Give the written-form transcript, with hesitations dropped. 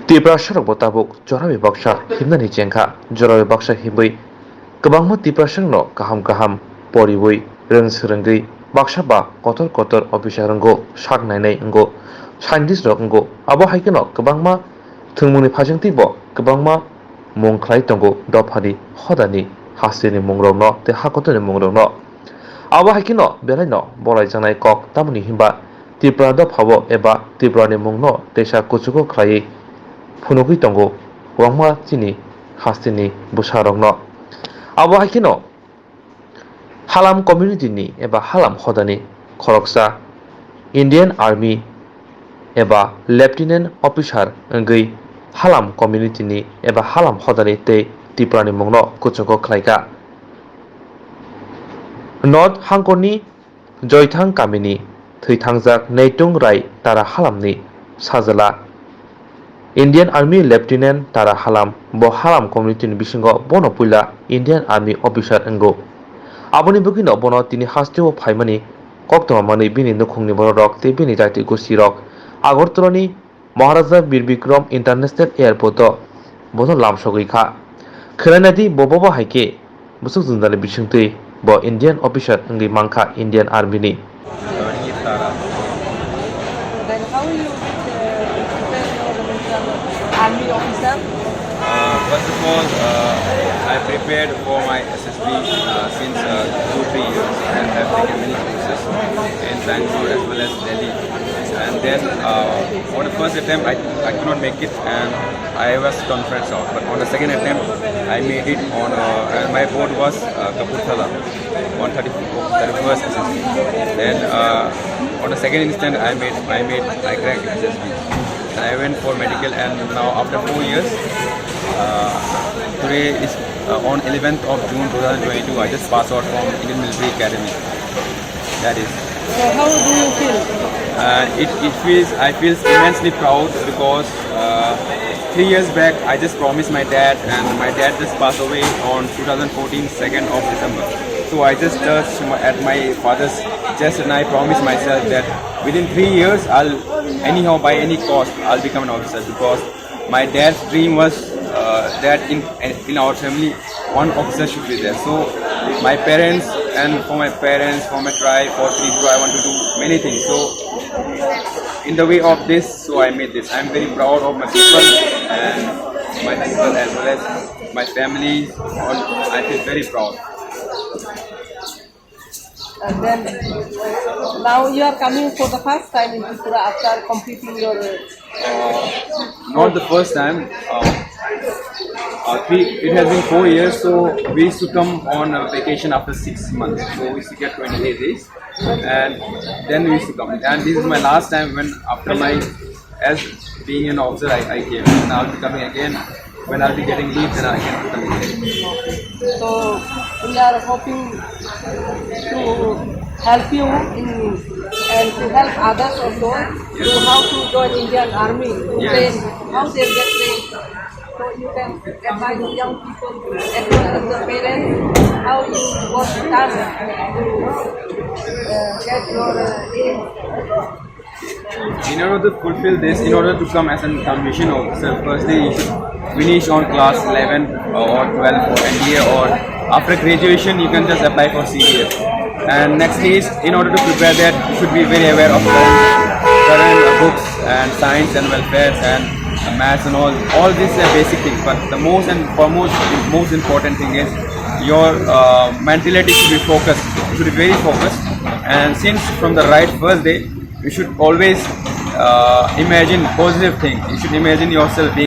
Twiprasani botabuk jorawi Bwsa himnani jengkha jorawi Bwsa himbai kwbangma Twiprasani no kaham poriwi rungsrwngwi Bwsa ba kotor officer wnggo sak nainai wnggo scientist rok wnggo abo haike no kwbangma thwngmungni phajingtwi bo kwbangma mung khlai tongo dophani hodani hasteni mungrok no tei hakotoni mungrok no abo haike no belai no bolaijaknai kok tamoni himba Tripura dophao eba Tripurani mung no teisa kuchugo khlaiwi phunugwi tongo kwbangma chini hasteni Bwsa rok no abo haike no Halam community ni eba Halam hodani khoroksa Indian Army eba Lieutenant Officer wngwi Halam community ni eba Halam hodani tei Tripurani mung no kuchugo khlaika North Hangkorni Joythang Kamini thwithangjak Neitung Rai Tara Halamni sajala Indian Army Lieutenant Tara Halam bo Halam community ni bisingo bono puila Indian Army officer wnggo aboni bugi no bono tini hasteo phaimani koktongmani bini nukhungni borok tei bini jati gosi rok Agartalani Maharaja Bir Bikram International Airport o bono lamsogwi kha khwlainadi bobo haike busuk jundali bisingtwi bo Indian officer wngwi mangkha Indian Army ni Then how will you prepare your army officer? First of all, I prepared for my SSB since 2-3 years and have taken many courses in Bangalore as well as Delhi. And then on the first attempt, I could not make it and I was conference out. But on the second attempt, I made it on, and my board was Chwngrwkha, 131st SSB. Then on the second instant, I cracked SSB. And I went for medical, and now after 4 years, today is on 11th of June 2022. I just passed out from Indian Military Academy. That is. So how do you feel? I feel immensely proud because 3 years back I just promised my dad, and my dad just passed away on 2014 2nd of December. So I just touched at my father's chest and I promised myself that within 3 years I'll anyhow by any cost I'll become an officer, because my dad's dream was that in our family one officer should be there. So my parents and for my tribe, for Tripura, I want to do many things. So in the way of this, so I made this. I'm very proud of my people and my people as well as my family. I feel very proud. And then now you are coming for the first time in Tripura after completing your. Not the first time. It has been 4 years, so we used to come on a vacation after 6 months. So we used to get 28 days, and then we used to come. And this is my last time when after as being an officer, I came. And I'll be coming again. When I'll be getting leave, then I can come again. So we are hoping to help you and to help others also to how to join Indian Army, to train, how they get trained. So you can advise young people as well as the parents how you was done to get your aim. In order to fulfill this, in order to come as a commission officer, firstly you should finish on class 11 or 12 for NDA, or after graduation you can just apply for CDF. And next is, in order to prepare that, you should be very aware of current books and science and welfare and maths and all these are basic things. But the most important thing is your mentality should be focused. You should be very focused. And since from the first day, you should always imagine positive things. You should imagine yourself being